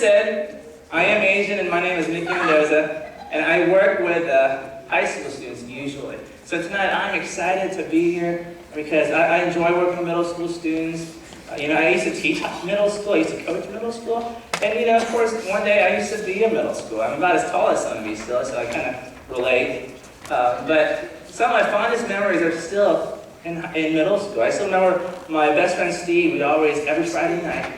said, I am Asian and my name is Micah, and I work with high school students usually. So tonight I'm excited to be here because I enjoy working with middle school students. I used to teach middle school, I used to coach middle school, and of course, one day I used to be in middle school. I'm about as tall as some of you still, so I kind of relate. But some of my fondest memories are still in middle school. I still remember my best friend Steve. We'd always, every Friday night,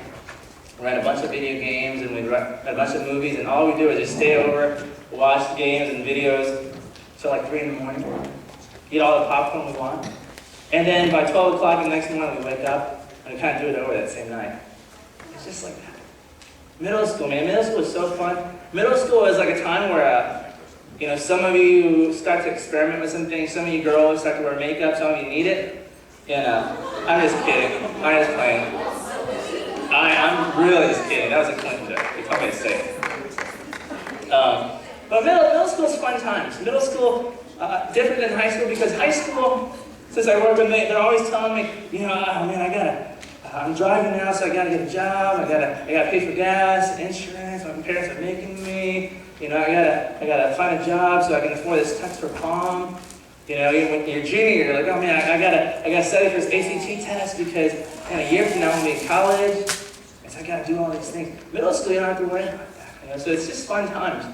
rent a bunch of video games and we'd rent a bunch of movies, and all we do is just stay over, watch games and videos till like 3 in the morning, eat all the popcorn we want, and then by 12 o'clock the next morning we wake up and we kind of do it over that same night. It's just like that. Middle school, man, middle school is so fun. Middle school is like a time where some of you start to experiment with some things. Some of you girls start to wear makeup. Some of you need it. I'm just kidding. I'm just playing. I'm really just kidding. That was a clean joke. You told me to say it. But middle school is fun times. Middle school, different than high school, because high school, since I work with them, they're always telling me, oh man, I'm driving now, so I gotta get a job. I gotta pay for gas, insurance. My parents are making me. I gotta find a job so I can afford this tux for prom. When you're junior, you're like, oh man, I gotta study for this ACT test because a year from now I'm gonna be in college, and so I gotta do all these things. Middle school, you don't have to worry about that. So it's just fun times.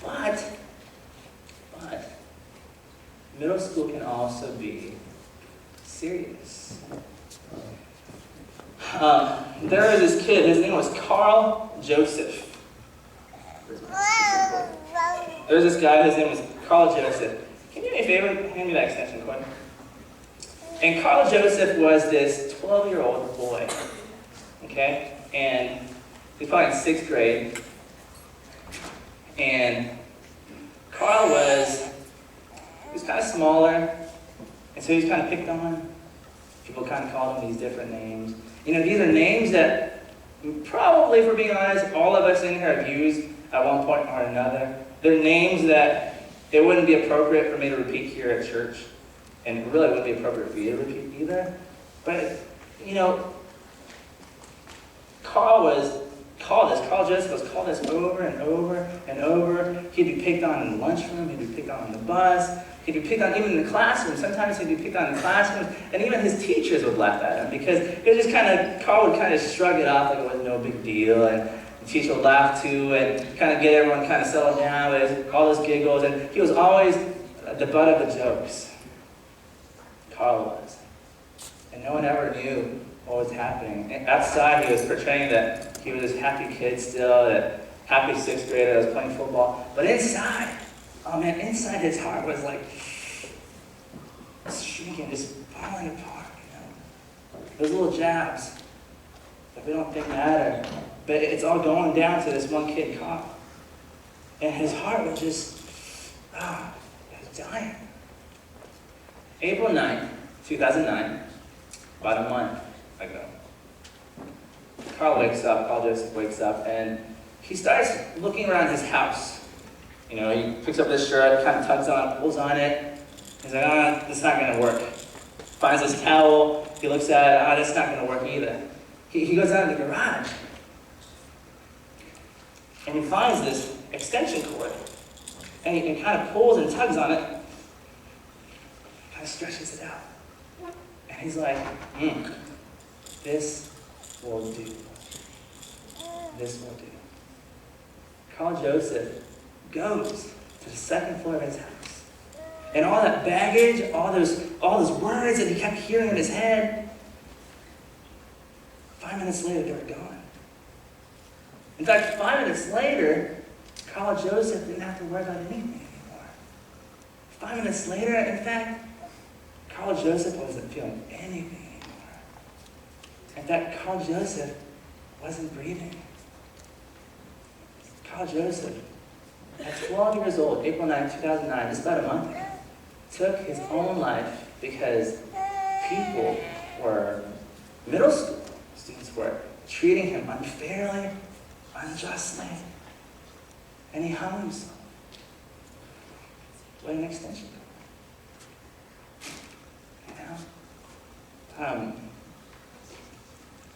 But middle school can also be serious. There was this kid. His name was Carl Joseph. There's this guy, his name was Carl Joseph. Can you do me a favor? Hand me that extension cord. And Carl Joseph was this 12-year-old boy, okay? And he's probably in 6th grade. And Carl was kind of smaller, and so he was kind of picked on. People kind of called him these different names. These are names that probably, if we're being honest, all of us in here have used at one point or another. They're names that it wouldn't be appropriate for me to repeat here at church, and it really wouldn't be appropriate for you to repeat either. But, Carl Joseph was called this over and over and over. He'd be picked on in the lunchroom, he'd be picked on the bus, he'd be picked on even in the classroom. Sometimes he'd be picked on in the classroom, and even his teachers would laugh at him because it was just Carl would kind of shrug it off like it was no big deal, and the teacher would laugh too, and kind of get everyone kind of settled down with all those giggles, and he was always the butt of the jokes. Carl was. And no one ever knew what was happening. And outside, he was portraying that he was this happy kid still, that happy 6th grader that was playing football. But inside, inside his heart was like shrinking, just falling apart, Those little jabs that we don't think matter. But it's all going down to this one kid, Carl. And his heart was just, it was dying. April 9th, 2009, about a month ago. Carl Joseph wakes up, and he starts looking around his house. He picks up this shirt, kind of tugs on, pulls on it. He's like, this is not going to work. Finds this towel, he looks at it, this is not going to work either. He goes out in the garage, and he finds this extension cord, and he kind of pulls and tugs on it, kind of stretches it out. And he's like, this will do. This will do. Carl Joseph goes to the 2nd floor of his house. And all that baggage, all those words that he kept hearing in his head, 5 minutes later, they were gone. In fact, 5 minutes later, Carl Joseph didn't have to worry about anything anymore. 5 minutes later, in fact, Carl Joseph wasn't feeling anything anymore. In fact, Carl Joseph wasn't breathing. Carl Joseph, at 12 years old, April 9, 2009, just about a month ago, took his own life because middle school students were treating him unfairly, unjustly, and he hung himself. What an extension.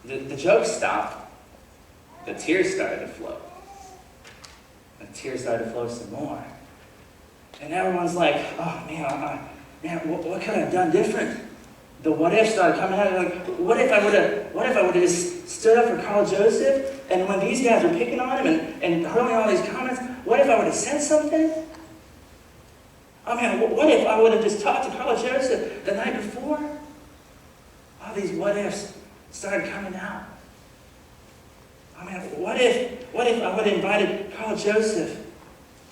The jokes stop, the tears started to flow. The tears started to flow some more. And everyone's like, oh man, what could I have done different? The what if started coming out. Like, what if I would have just stood up for Carl Joseph? And when these guys were picking on him and hurling all these comments, what if I would have said something? Oh man, what if I would have just talked to Carl Joseph the night before? All these what ifs started coming out. Oh man, what if I would have invited Carl Joseph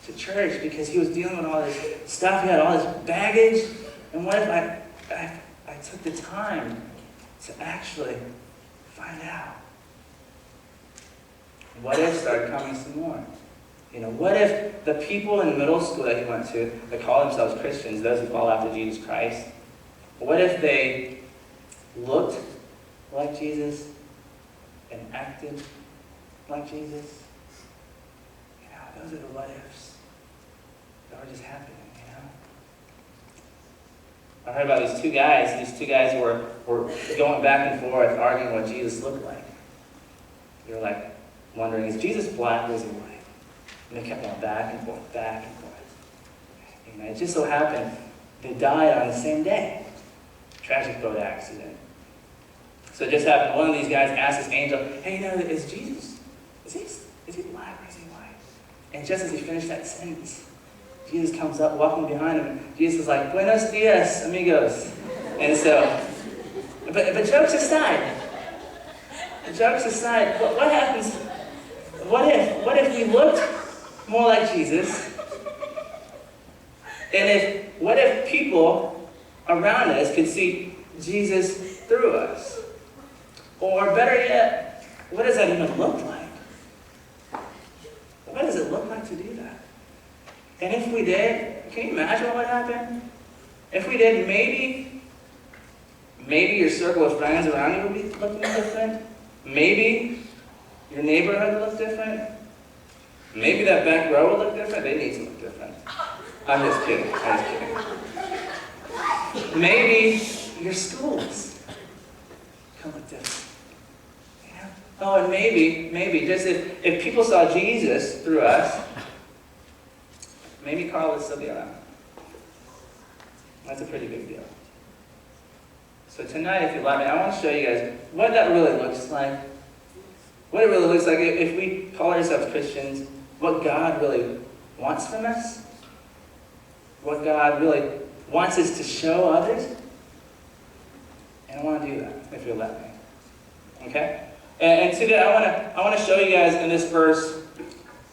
to church because he was dealing with all this stuff, he had all this baggage? And what if I took the time to actually find out? What if started coming some more? What if the people in middle school that he went to that call themselves Christians, those who follow after Jesus Christ, what if they looked like Jesus and acted like Jesus? Those are the what ifs that were just happening, I heard about these two guys. These two guys were going back and forth, arguing what Jesus looked like. They were like wondering, is Jesus black or is he white? And they kept going back and forth, back and forth. It just so happened they died on the same day. Tragic boat accident. So it just happened, one of these guys asked this angel, hey, is Jesus, is he black or is he white? And just as he finished that sentence, Jesus comes up walking behind him. And Jesus is like, buenos dias, amigos. And so, but jokes aside, what happens, what if we looked more like Jesus? And what if people around us could see Jesus through us? Or better yet, what does that even look like? What does it look like to do that? And if we did, can you imagine what would happen? If we did, maybe your circle of friends around you would be looking different. Maybe your neighborhood would look different. Maybe that back row would look different. They need to look different. I'm just kidding. Maybe your schools can look different. Oh, and maybe just if people saw Jesus through us, maybe Carl would still be around. That's a pretty big deal. So tonight, if you allow me, I want to show you guys what that really looks like. What it really looks like if we call ourselves Christians, what God really wants from us, what God really wants us to show others. And I want to do that, if you'll let me. Okay? And today I want to show you guys in this verse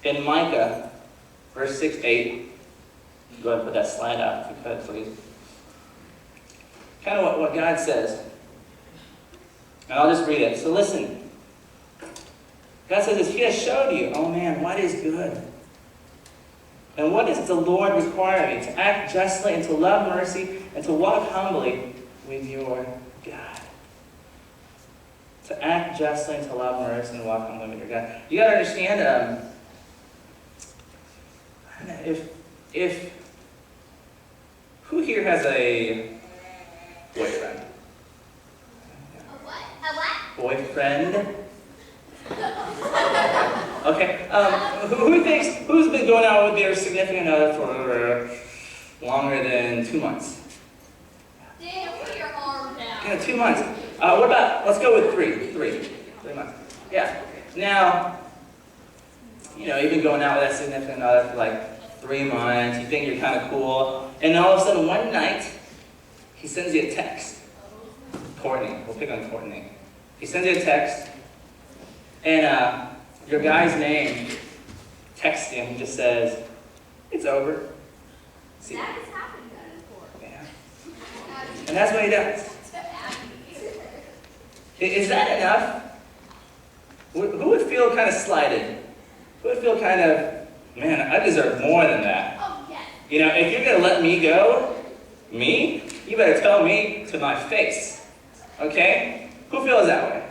in Micah, verse 6-8. Go ahead and put that slide out if you could, please. Kind of what God says. And I'll just read it. So listen. God says this, He has showed you, oh man, what is good. And what does the Lord require me? To act justly and to love mercy and to walk humbly with your God. To act justly and to love mercy and walk humbly with your God. You got to understand, if who here has a boyfriend? A what? A what? Boyfriend? Okay. Who's been going out with their significant other for longer than 2 months? Daniel, put your arm down. Yeah, 2 months. What about, let's go with 3 months. Yeah. Now, you've been going out with that significant other for like 3 months. You think you're kind of cool. And all of a sudden, one night, he sends you a text. Courtney. We'll pick on Courtney. He sends you a text. And your guy's name, texts him, he just says, it's over. See? That has happened before. Yeah. And that's what he does. Is that enough? Who would feel kind of slighted? Who would feel kind of, man, I deserve more than that? Oh, yes. If you're going to let me go, you better tell me to my face. Okay? Who feels that way?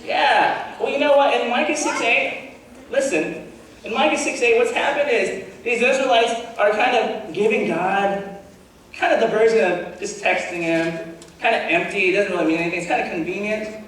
Yeah. Well, you know what? In Micah 6:8, listen, in Micah 6:8, what's happened is these Israelites are kind of giving God kind of the version of just texting him, kind of empty, it doesn't really mean anything, it's kind of convenient.